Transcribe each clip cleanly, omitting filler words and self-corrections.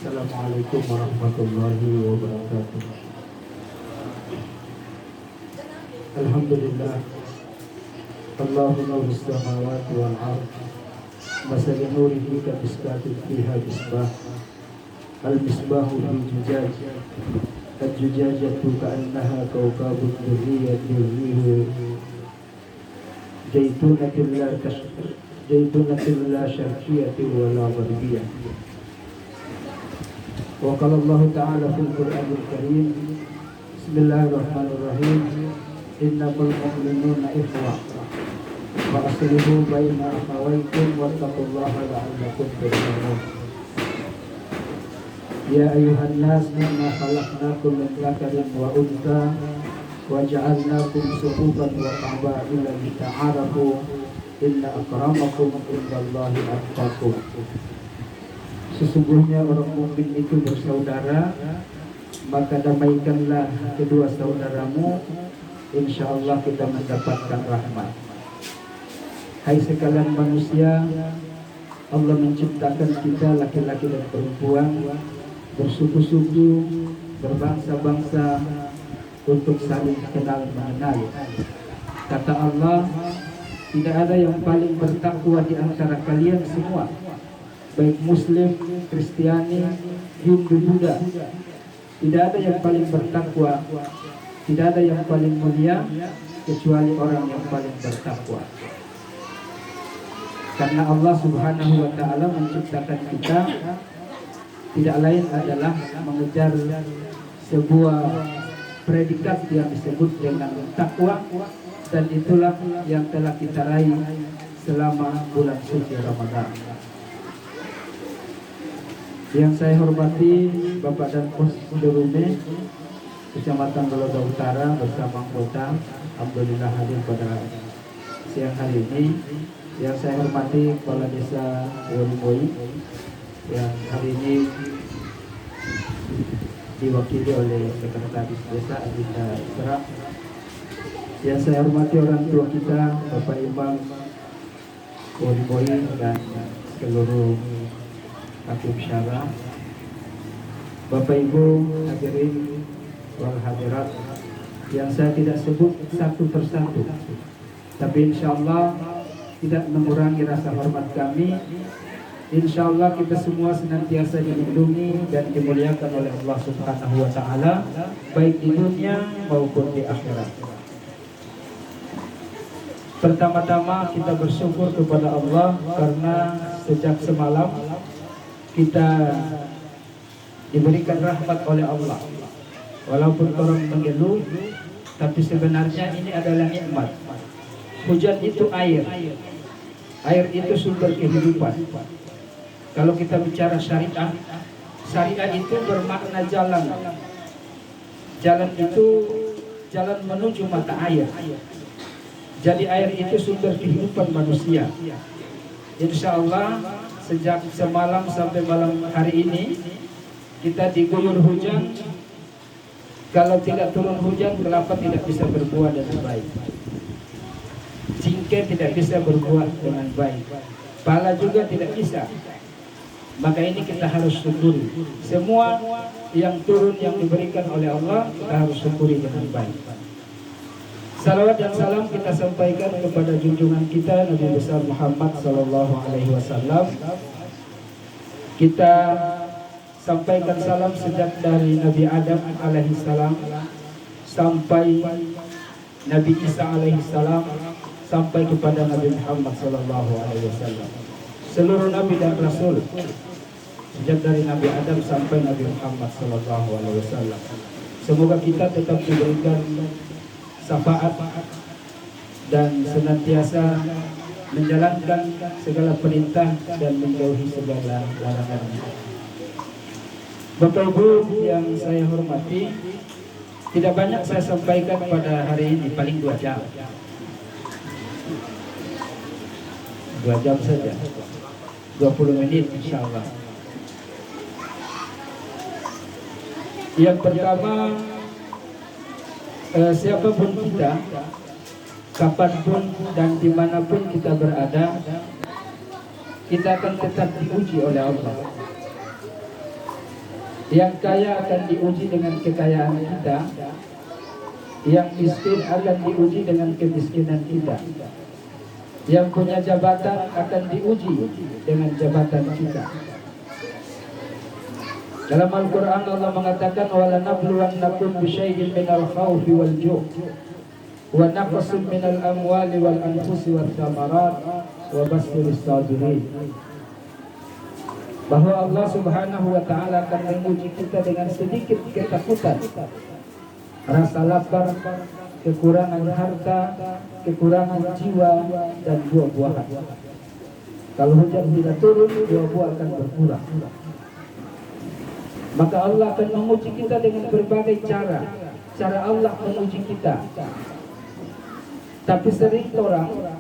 Assalamualaikum warahmatullahi wabarakatuh. Alhamdulillah. Allahumma bis-samawati wal ardh. Masali nurihi ka miskatin fiha misbah. Al-misbahu fi zujaj. Al-zujajatu ka'annaha kawkabun durriyyatun Jaytunatin la syarqiyatin wa la gharbiyah. Wa qala Allah ta'ala fil Qur'anil Karim, Bismillahirrahmanirrahim, innamal mu'minuna ikhwah wa aslihu baina akhawaykum wattaqullaha la'allakum turhamun. Ya ayuhan nas, inna khalaqnakum min dzakarin wa untha wa ja'alnakum shu'uban wa qaba'ila lita'arafu inna akramakum indallahi atqakum. Sesungguhnya orang mukmin itu bersaudara, maka damaikanlah kedua saudaramu, insya Allah kita mendapatkan rahmat. Hai sekalian manusia, Allah menciptakan kita laki-laki dan perempuan, bersuku-suku, berbangsa-bangsa, untuk saling kenal mengenal. Kata Allah, tidak ada yang paling bertakwa di antara kalian semua, baik Muslim, Kristiani, Hindu, Buddha. Tidak ada yang paling bertakwa, tidak ada yang paling mulia kecuali orang yang paling bertakwa. Karena Allah Subhanahu wa Ta'ala menciptakan kita tidak lain adalah mengejar sebuah predikat yang disebut dengan takwa, dan itulah yang telah kita raih selama bulan suci Ramadan. Yang saya hormati Bapak dan Pos Derume Kecamatan Geloda Utara bersama anggota, alhamdulillah hadir pada siang hari ini. Yang saya hormati Kepala Desa Wolimoi yang hari ini diwakili oleh Sekretaris Desa Adinda Serak. Yang saya hormati orang tua kita, Bapak Imam Wolimoi dan seluruh Hakim Syara, Bapak Ibu hadirin wal hadirat yang saya tidak sebut satu persatu, tapi insya Allah tidak mengurangi rasa hormat kami. Insya Allah kita semua senantiasa dilindungi dan dimuliakan oleh Allah Subhanahu wa Ta'ala, baik di dunia maupun di akhirat. Pertama-tama kita bersyukur kepada Allah karena sejak semalam kita diberikan rahmat oleh Allah. Walaupun orang mengeluh, tapi sebenarnya ini adalah nikmat. Hujan itu air. Air itu sumber kehidupan. Kalau kita bicara syariah, syariah itu bermakna jalan. Jalan itu jalan menuju mata air. Jadi air itu sumber kehidupan manusia. Insya Allah sejak semalam sampai malam hari ini kita diguyur hujan. Kalau tidak turun hujan, kelapa tidak bisa berbuah dengan baik, cingkeh tidak bisa berbuah dengan baik, pala juga tidak bisa. Maka ini kita harus syukuri. Semua yang turun yang diberikan oleh Allah kita harus syukuri dengan baik. Salawat dan salam kita sampaikan kepada junjungan kita Nabi besar Muhammad sallallahu alaihi wasallam. Kita sampaikan salam sejak dari Nabi Adam alaihi salam sampai Nabi Isa alaihi salam sampai kepada Nabi Muhammad sallallahu alaihi wasallam. Seluruh nabi dan rasul sejak dari Nabi Adam sampai Nabi Muhammad sallallahu alaihi wasallam. Semoga kita tetap diberikan syafaat dan senantiasa menjalankan segala perintah dan menjauhi segala larangan. Bapak Ibu yang saya hormati, tidak banyak saya sampaikan pada hari ini, paling 2 jam. 2 jam saja, 20 menit insya Allah. Yang pertama, siapapun kita, kapanpun dan dimanapun kita berada, kita akan tetap diuji oleh Allah. Yang kaya akan diuji dengan kekayaan kita, yang miskin akan diuji dengan kemiskinan kita. Yang punya jabatan akan diuji dengan jabatan kita. Dalam Al-Quran Allah mengatakan walanabluwannakum bisyai'in minal khawfi wal ju' wa naqsin minal amwali wal anfusi wath thamarat wa basyiris sabirin. Bahwa Allah Subhanahu wa taala akan menguji kita dengan sedikit ketakutan, rasa lapar, kekurangan harta, kekurangan jiwa dan buah-buahan. Kalau hujan tidak turun, buah-buah akan berkurang. Maka Allah akan menguji kita dengan berbagai cara. Cara Allah menguji kita. Tapi sering orang,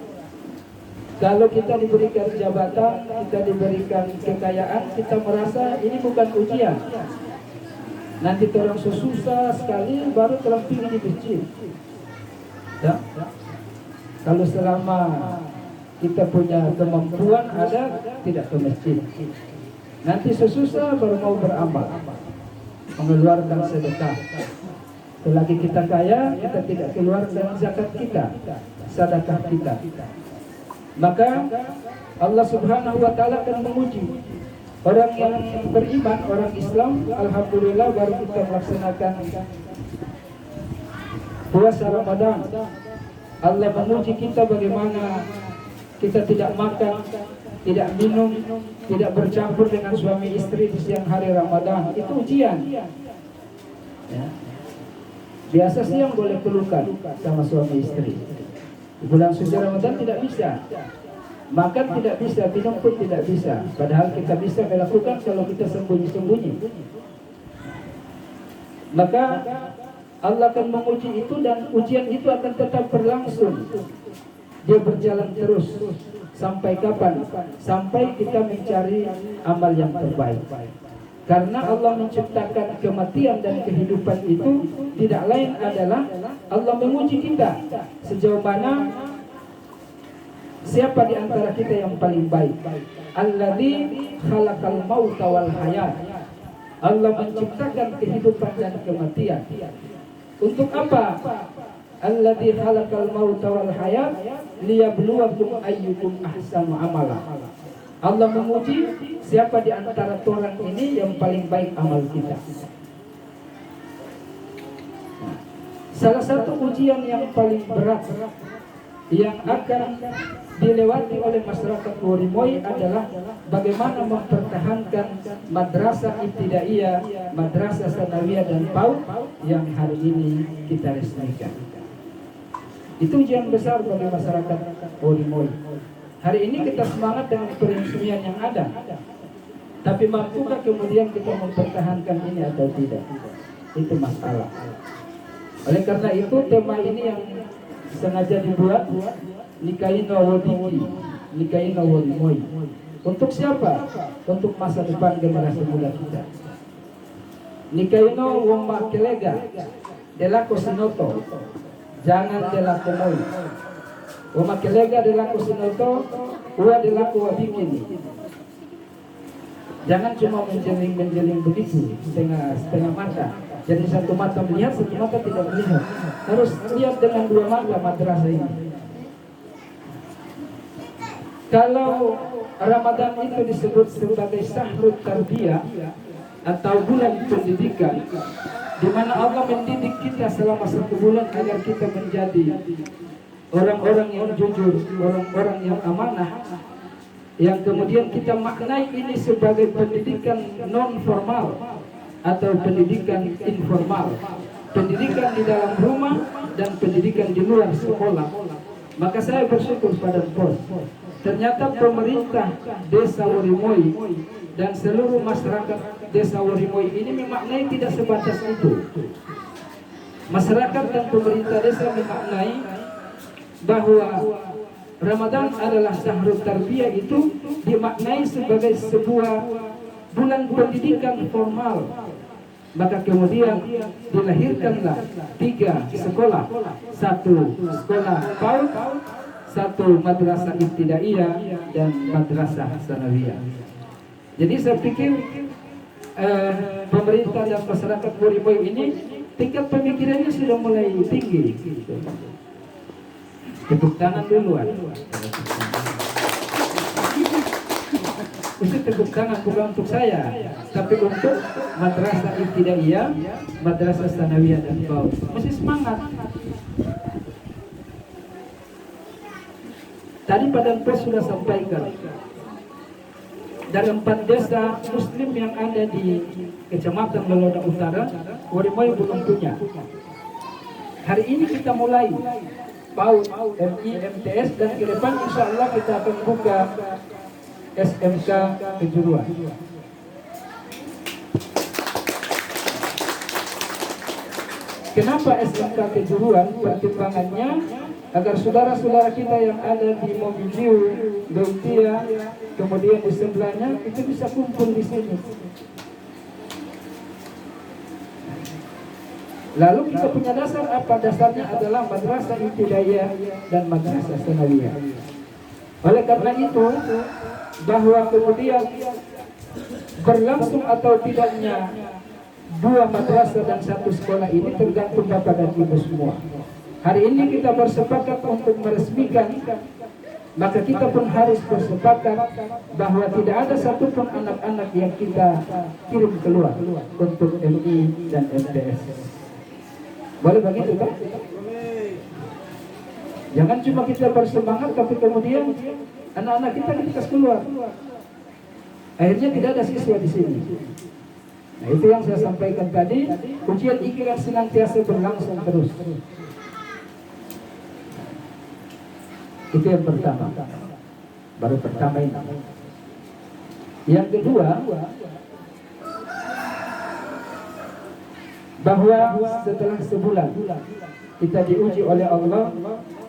kalau kita diberikan jabatan, kita diberikan kekayaan, kita merasa ini bukan ujian. Nanti orang susah sekali baru orang pergi di masjid. Ya? Kalau selama kita punya kemampuan ada, tidak ke masjid. Nanti sesusah baru mau beramal, mengeluarkan sedekah. Selagi kita kaya, kita tidak keluarkan zakat kita, sedekah kita. Maka Allah Subhanahu wa taala akan menguji orang yang beriman, orang Islam. Alhamdulillah baru kita melaksanakan puasa Ramadan. Allah menguji kita bagaimana kita tidak makan, tidak minum, tidak bercampur dengan suami istri di siang hari Ramadan. Itu ujian. Ya. Biasa siang boleh pelukan sama suami istri. Di bulan suci Ramadan tidak bisa. Makan tidak bisa, minum pun tidak bisa. Padahal kita bisa melakukan kalau kita sembunyi-sembunyi. Maka Allah akan menguji itu dan ujian itu akan tetap berlangsung. Dia berjalan terus. Sampai kapan? Sampai kita mencari amal yang terbaik. Karena Allah menciptakan kematian dan kehidupan itu tidak lain adalah Allah menguji kita. Sejauh mana siapa di antara kita yang paling baik? Alladzi khalaqal mauta wal hayat. Allah menciptakan kehidupan dan kematian. Untuk apa? Alladzi khalaqal mauta wal hayat liyabluwakum ayyukum ahsanu amala. Allah menguji siapa di antara orang ini yang paling baik amal kita. Salah satu ujian yang paling berat yang akan dilewati oleh masyarakat Worimoy adalah bagaimana mempertahankan madrasah ibtidaiyah, madrasah sanawiyah dan PAUD yang hari ini kita resmikan. Itu ujian besar bagi masyarakat Worimoy. Hari ini kita semangat dengan peresmian yang ada, tapi mampukah kemudian kita mempertahankan ini atau tidak? Itu masalah. Oleh karena itu tema ini yang sengaja dibuat Nikaina Wodiki, Nikaina Worimoy. Untuk siapa? Untuk masa depan generasi muda kita. Nikaina Womakelega Delako Sinoto, jangan Delako Moy. Womakelega Delako Sinoto, Ua Delako Wabikini. Jangan cuma menjeling begitu setengah mata. Jadi satu mata melihat, satu mata tidak melihat. Harus lihat dengan dua mata madrasah ini. Kalau Ramadan itu disebut sebagai Syahrul Tarbiyah atau bulan pendidikan, di mana Allah mendidik kita selama 1 bulan agar kita menjadi orang-orang yang jujur, orang-orang yang amanah, yang kemudian kita maknai ini sebagai pendidikan non formal atau pendidikan informal, pendidikan di dalam rumah dan pendidikan di luar sekolah. Maka saya bersyukur pada Pos. Ternyata pemerintah Desa Worimoy dan seluruh masyarakat Desa Worimoy ini memaknai tidak sebatas itu. Masyarakat dan pemerintah desa memaknai bahwa Ramadan adalah Syahrul Tarbiyah, itu dimaknai sebagai sebuah bulan pendidikan formal. Maka kemudian dilahirkanlah 3 sekolah, 1 sekolah PAUD, 1 madrasah ibtidaiyah dan madrasah sanawiyah. Jadi saya pikir pemerintah dan masyarakat Buriboy ini tingkat pemikirannya sudah mulai tinggi. Tepuk tangan duluan. Itu tepuk tangan bukan untuk saya, tapi untuk Madrasah Ibtidaiyah, Madrasah Tsanawiyah dan PAUD. Masih semangat. Tadi Padang Pos sudah sampaikan, dalam 4 desa Muslim yang ada di Kecamatan Loloda Utara, Buriboy belum punya. Hari ini kita mulai PAUD, MI, MTS, dan ke depan insya Allah kita akan buka SMK kejuruan. Kenapa SMK kejuruan? Pertimbangannya agar saudara-saudara kita yang ada di Mobiliu, Dautia, kemudian di sebelahnya itu bisa kumpul di sini. Lalu kita punya dasar apa? Dasarnya adalah Madrasah Ibtidaiyah dan Madrasah Tsanawiyah. Oleh karena itu, bahwa kemudian berlangsung atau tidaknya 2 madrasah dan 1 sekolah ini tergantung Bapak dan Ibu semua. Hari ini kita bersepakat untuk meresmikan, maka kita pun harus bersepakat bahwa tidak ada satupun anak-anak yang kita kirim keluar untuk MI dan MTS. Boleh begitu kan? Jangan cuma kita bersemangat tapi kemudian anak-anak kita kasih keluar. Akhirnya tidak ada siswa di sini. Nah, itu yang saya sampaikan tadi. Ujian ikhlas senantiasa berlangsung terus. Itu yang pertama. Baru pertama ini. Yang kedua, bahwa setelah sebulan kita diuji oleh Allah.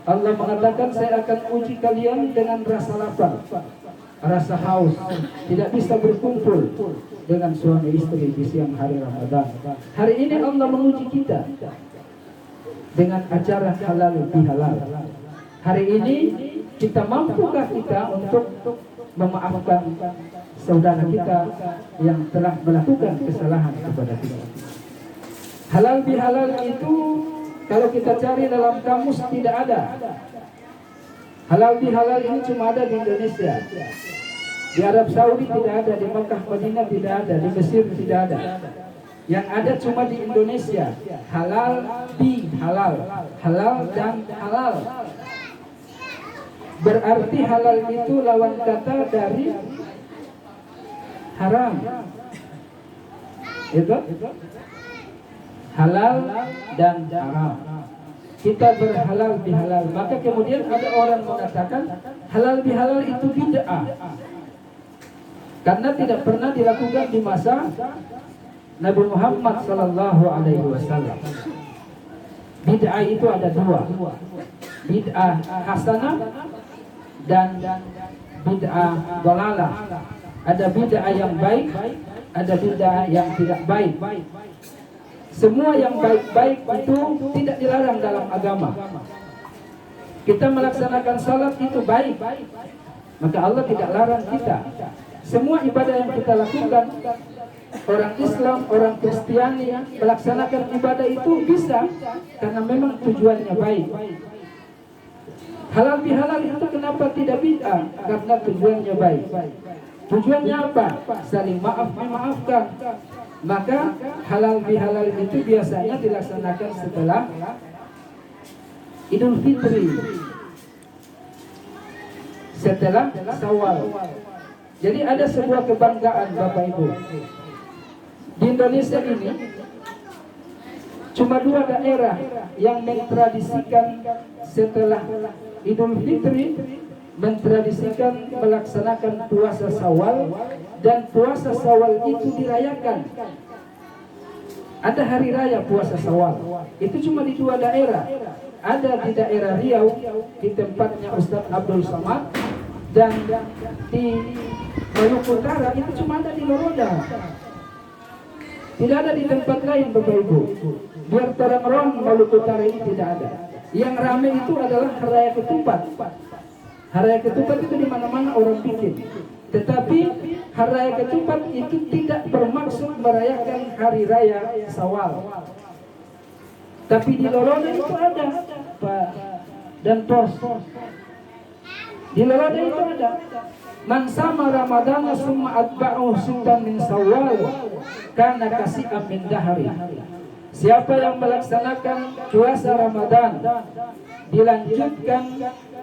Allah mengatakan, saya akan uji kalian dengan rasa lapar, rasa haus, tidak bisa berkumpul dengan suami istri di siang hari Ramadan. Hari ini Allah menguji kita dengan acara halal bihalal. Hari ini kita mampukah kita untuk memaafkan saudara kita yang telah melakukan kesalahan kepada kita? Halal bihalal itu kalau kita cari dalam kamus tidak ada. Halal bihalal ini cuma ada di Indonesia. Di Arab Saudi tidak ada, di Mekah Madinah tidak ada, di Mesir tidak ada. Yang ada cuma di Indonesia. Halal bihalal, halal dan halal. Berarti halal itu lawan kata dari haram. Itu halal dan haram. Kita berhalal bihalal. Maka kemudian ada orang mengatakan halal bihalal itu bid'ah, karena tidak pernah dilakukan di masa Nabi Muhammad SAW. Bid'ah itu ada 2, bid'ah hasanah dan bid'ah dhalalah. Ada bid'ah yang baik, ada bid'ah yang tidak baik. Semua yang baik-baik itu tidak dilarang dalam agama. Kita melaksanakan salat itu baik, maka Allah tidak larang kita. Semua ibadah yang kita lakukan, orang Islam, orang Kristiani melaksanakan ibadah itu bisa, karena memang tujuannya baik. Halal bihalal itu kenapa tidak bid'ah? Karena tujuannya baik. Tujuannya apa? Saling maaf memaafkan. Maka halal bihalal itu biasanya dilaksanakan setelah Idul Fitri, setelah Syawal. Jadi ada sebuah kebanggaan Bapak Ibu. Di Indonesia ini cuma 2 daerah yang mentradisikan setelah Idul Fitri, mentradisikan melaksanakan puasa Syawal, dan puasa Syawal itu dirayakan. Ada hari raya puasa Syawal. Itu cuma di 2 daerah. Ada di daerah Riau, di tempatnya Ustadz Abdul Samad, dan di Maluku Utara itu cuma ada di Loroda. Tidak ada di tempat lain Bapak Ibu. Biar terang-terang Maluku Utara ini tidak ada. Yang ramai itu adalah Hari Raya Ketupat. Hari Raya Ketupat itu di mana-mana orang bikin. Tetapi Hari Raya Ketupat itu tidak bermaksud merayakan hari raya Syawal. Tapi di Loroda itu ada, Pak dan Pos. Di Loroda itu ada. Man sama Ramadana summa atba'u sittan min Syawal kana kasi'am min dahri. Siapa yang melaksanakan puasa Ramadan dilanjutkan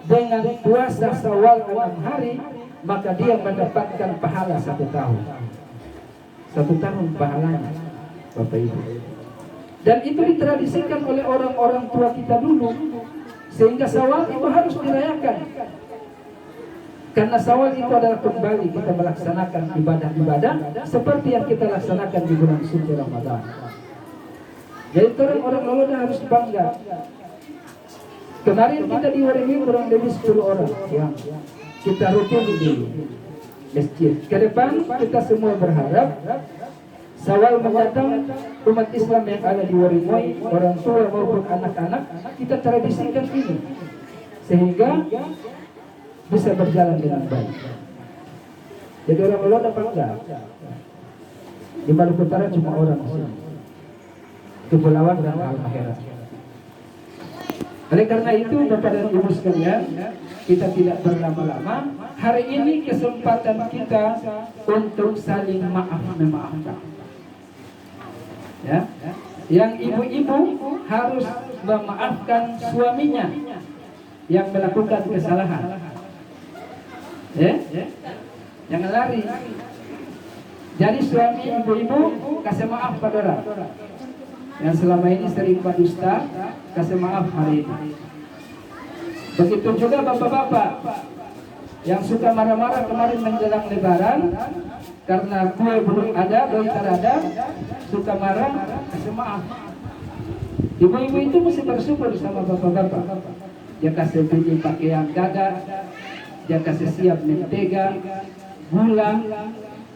dengan puasa Syawal 6 hari, maka dia mendapatkan pahala 1 tahun. 1 tahun pahalanya, Bapak Ibu. Dan itu ditradisikan oleh orang-orang tua kita dulu, sehingga Syawal itu harus dirayakan. Karena Syawal itu adalah kembali kita melaksanakan ibadah-ibadah seperti yang kita laksanakan di bulan suci Ramadan. Jadi orang Loloda harus bangga. Kemarin kita di Waringin kurang lebih 10 orang yang kita rutin di masjid. Ke depan kita semua berharap Syawal mendatang umat Islam yang ada di Waringin, orang tua maupun anak-anak, kita tradisikan ini sehingga bisa berjalan dengan baik. Jadi orang Loloda bangga. Di Maluku Utara cuma orang sini, Kepulauan dan Halmahera. Oleh karena itu, Bapak dan Ibu sekalian, kita tidak berlama-lama. Hari ini kesempatan kita untuk saling maaf memaafkan. Ya, yang ibu-ibu harus memaafkan suaminya yang melakukan kesalahan. Ya, jangan lari. Jadi suami ibu-ibu kasih maaf pada orang yang selama ini sering berdusta, kasih maaf hari ini. Begitu juga bapak-bapak yang suka marah-marah kemarin menjelang Lebaran karena kue belum ada, doi tak ada, suka marah, kasih maaf. Ibu-ibu itu mesti bersyukur sama bapak-bapak. Dia kasih beli pakaian gagah, dia kasih siap mentega, gula,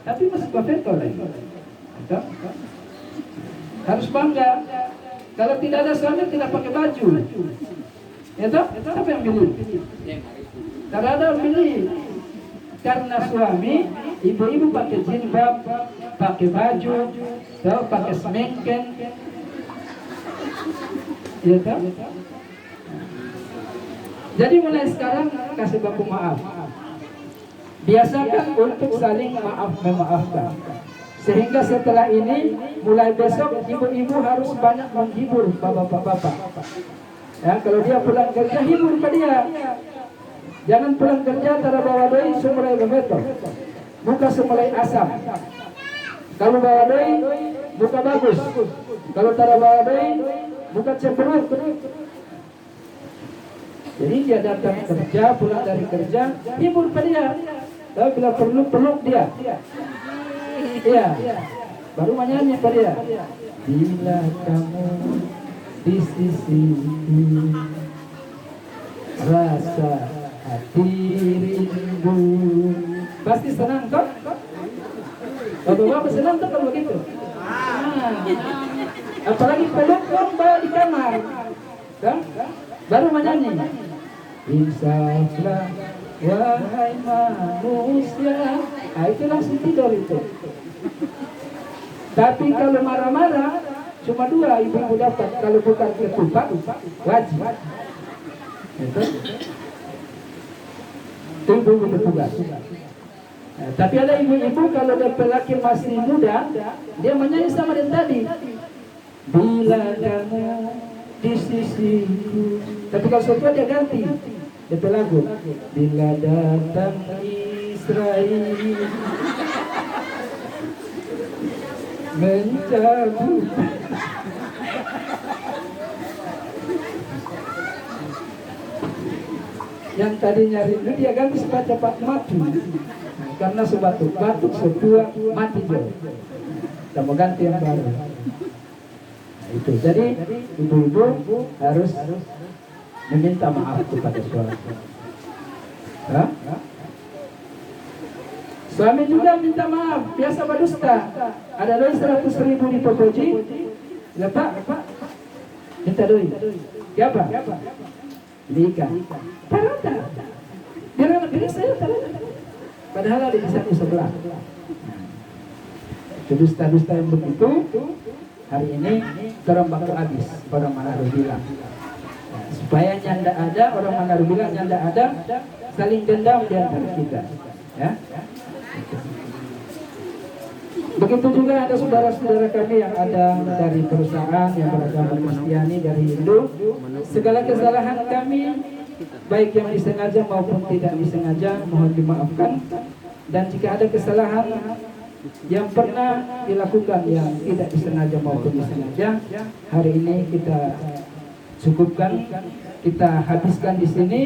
tapi masih bafetol lagi. Harus bangga. Kalau tidak ada suami tidak pakai baju. Ya toh? Siapa yang pilih? Karena ada yang pilih. Karena suami, ibu-ibu pakai jilbab, pakai baju, toh, pakai semengken. Ya toh? Jadi mulai sekarang kasih baku maaf. Biasakan untuk saling maaf memaafkan. Sehingga setelah ini, mulai besok ibu-ibu harus banyak menghibur bapak-bapak. Ya, kalau dia pulang kerja, hibur ke dia. Jangan pulang kerja tara bawa doi sumulai bemeto. Muka sumulai asam. Kalau bawa doi, muka bagus. Kalau tara bawa doi, muka cemberut. Jadi dia datang kerja, pulang dari kerja, hibur ke dia. Tapi bila perlu peluk dia. Iya, baru menyanyi pada dia. Bila kamu di sisiku, rasa hati rindu. Pasti senang kok? Bapak-bapak senang tuh kalau begitu. Apalagi peluk kok bawa di kamar, kan? Baru menyanyi. Insaflah wahai manusia. Itu langsung tidur itu. Tapi kalau marah-marah cuma 2 ibu-ibu dapat. Kalau bukan ketupat wajib. Itu ibu-ibu bertugas. Nah, tapi ada ibu-ibu kalau dapat laki masih muda, dia menyanyi sama yang tadi. Bila kamu di sisiku. Tapi kalau suatu dia ganti. Dia lagu. Bila datang Israel mencabut yang tadinya rindu dia ganti supaya cepat mati. Karena sebatuk-batuk setua mati jauh. Kita mau ganti yang baru. Nah, itu. Jadi ibu-ibu harus meminta maaf kepada suami. Hah? Suami juga minta maaf, biasa berdusta. Ada doi 100.000 di Pokoji. Ya Pak, minta doi. Siapa? Beli ikan. Tarada. Biar anak diri saya tarada. Padahal ada di satu sebelah. Dusta-dusta yang begitu hari ini orang bakal habis, orang Manado bilang. Supaya nyanda ada, orang Manado bilang nyanda ada, saling dendam di antara kita. Ya. Begitu juga ada saudara-saudara kami yang ada dari perusahaan yang beragama Kristiani, dari Hindu. Segala kesalahan kami, baik yang disengaja maupun tidak disengaja, mohon dimaafkan. Dan jika ada kesalahan yang pernah dilakukan yang tidak disengaja maupun disengaja, hari ini kita cukupkan, kita habiskan di sini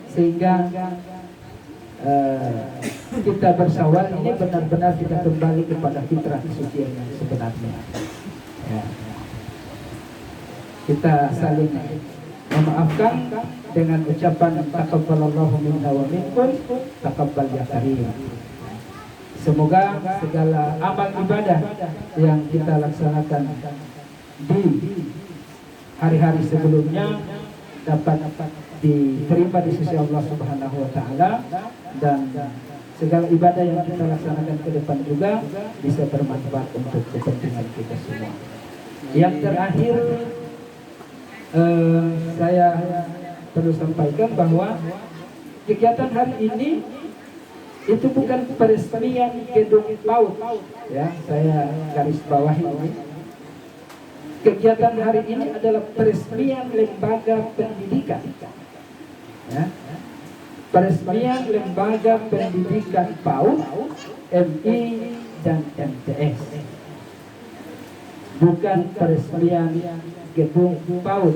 sehingga kita bersawal ini benar-benar kita kembali kepada fitrah kesucian yang sebenarnya. Ya. Kita saling memaafkan dengan ucapan taqabbalallahu minna wa minkum taqabbal ya karim. Semoga segala amal ibadah yang kita laksanakan di hari-hari sebelumnya dapat diterima di sisi Allah Subhanahu wa taala, dan segala ibadah yang kita laksanakan ke depan juga bisa bermanfaat untuk kepentingan kita semua. Yang terakhir saya perlu sampaikan bahwa kegiatan hari ini itu bukan peresmian gedung PAUD, ya, saya garis bawahi ini. Kegiatan hari ini adalah peresmian lembaga pendidikan, ya. Peresmian lembaga pendidikan PAUD, MI dan MTS, bukan peresmian gedung PAUD,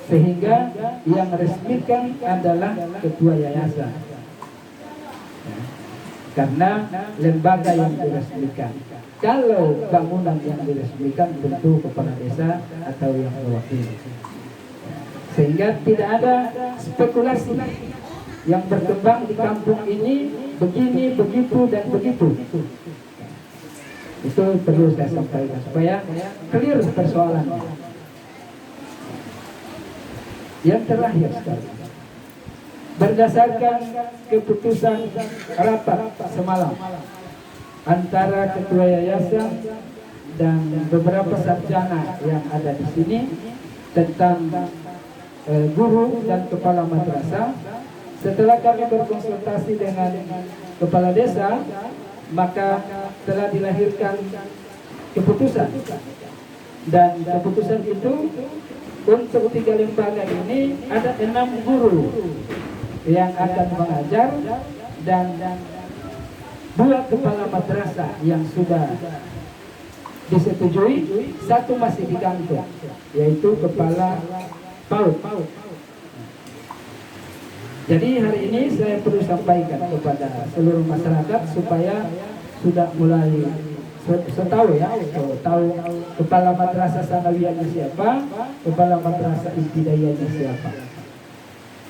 sehingga yang resmikan adalah ketua yayasan. Karena lembaga yang diresmikan. Kalau bangunan yang diresmikan tentu kepala desa atau yang mewakili. Sehingga tidak ada spekulasi yang berkembang di kampung ini begini, begitu dan begitu. Itu perlu saya sampaikan supaya clear persoalannya. Yang terakhir sekali, berdasarkan keputusan rapat semalam antara ketua yayasan dan beberapa sarjana yang ada di sini tentang guru dan kepala madrasah, setelah kami berkonsultasi dengan kepala desa, maka telah dilahirkan keputusan, dan keputusan itu untuk 3 lembaga ini ada 6 guru yang akan mengajar dan 2 kepala madrasah yang sudah disetujui, 1 masih digantung, yaitu kepala PAUD. Jadi hari ini saya perlu sampaikan kepada seluruh masyarakat supaya sudah mulai tahu, ya, tahu kepala madrasah sanawiyahnya siapa, kepala madrasah ibtidaiyahnya siapa.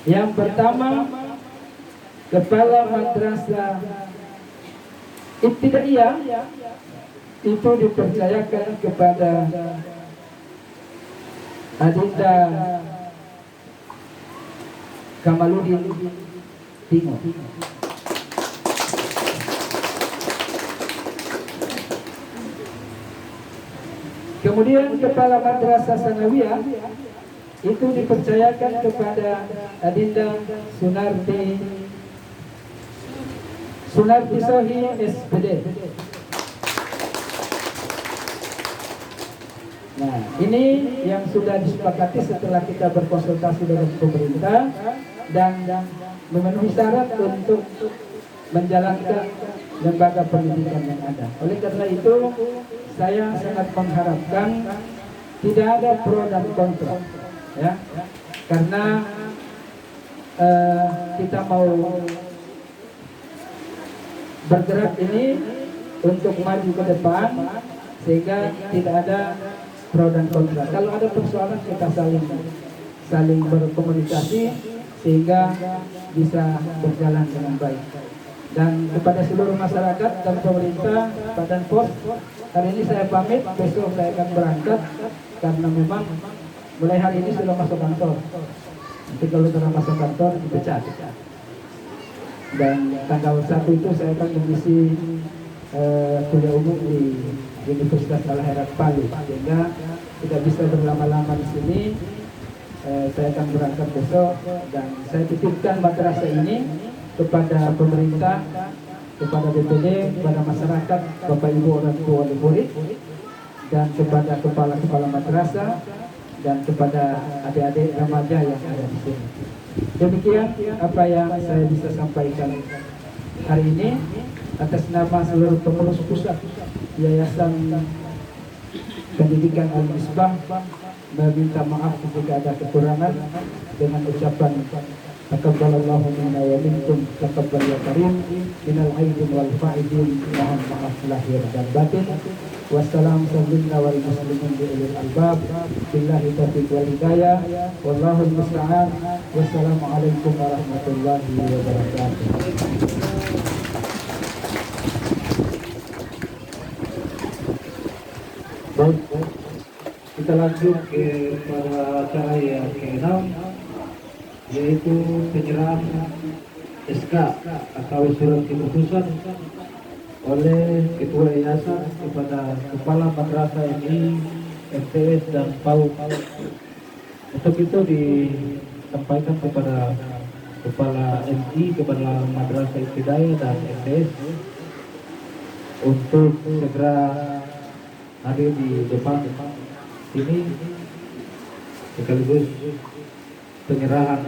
Yang pertama, kepala madrasah ibtidaiyah itu dipercayakan kepada Adinda Kamaludin Tingo. Kemudian kepala madrasah sanawiyah itu dipercayakan kepada Adinda Sunarti Sohi SPD. Nah, ini yang sudah disepakati setelah kita berkonsultasi dengan pemerintah dan memenuhi syarat untuk menjalankan lembaga pendidikan yang ada. Oleh karena itu, saya sangat mengharapkan tidak ada pro dan kontra, ya, karena kita mau bergerak ini untuk maju ke depan sehingga tidak ada pro dan kontra. Kalau ada persoalan kita saling berkomunikasi sehingga bisa berjalan dengan baik. Dan kepada seluruh masyarakat dan pemerintah Badan Pos, hari ini saya pamit, besok saya akan berangkat karena memang mulai hari ini sudah masuk kantor. Nanti kalau sudah masuk kantor dipecat. Dan tanggal 1 itu saya akan mengisi kuliah umum di Universitas Al-Hairat Palu, sehingga tidak bisa berlama-lama di sini. Saya akan berangkat besok dan saya titipkan madrasah ini kepada pemerintah, kepada BPD, kepada masyarakat, Bapak Ibu orang tua murid, dan kepada kepala-kepala madrasah dan kepada adik-adik remaja yang ada di sini. Demikian apa yang saya bisa sampaikan hari ini atas nama seluruh pengurus pusat Yayasan Pendidikan Al-Misbah, meminta maaf jika ada kekurangan dengan ucapan takabbalallahu minna wa minkum taqabbal ya karim minal aidin wal faidin, mohon maaf lahir dan batin. Wassalam sallallahu wal muslimin bi ulil albab, billahi taufiq wal hidayah, wallahu musta'an. Wassalamualaikum warahmatullahi wabarakatuh. Baik, kita lanjut pada acara yang ke-6, yaitu penyerahan SK atau surat keputusan oleh Ketua Yayasan kepada Kepala Madrasah MI, MTS dan PAUD. Untuk itu disampaikan kepada Kepala MI, Kepala Madrasah Ibtidaiyah dan MTS untuk segera hadir di depan ini sekaligus penyerahan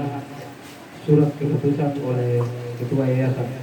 surat keputusan oleh Ketua Yayasan.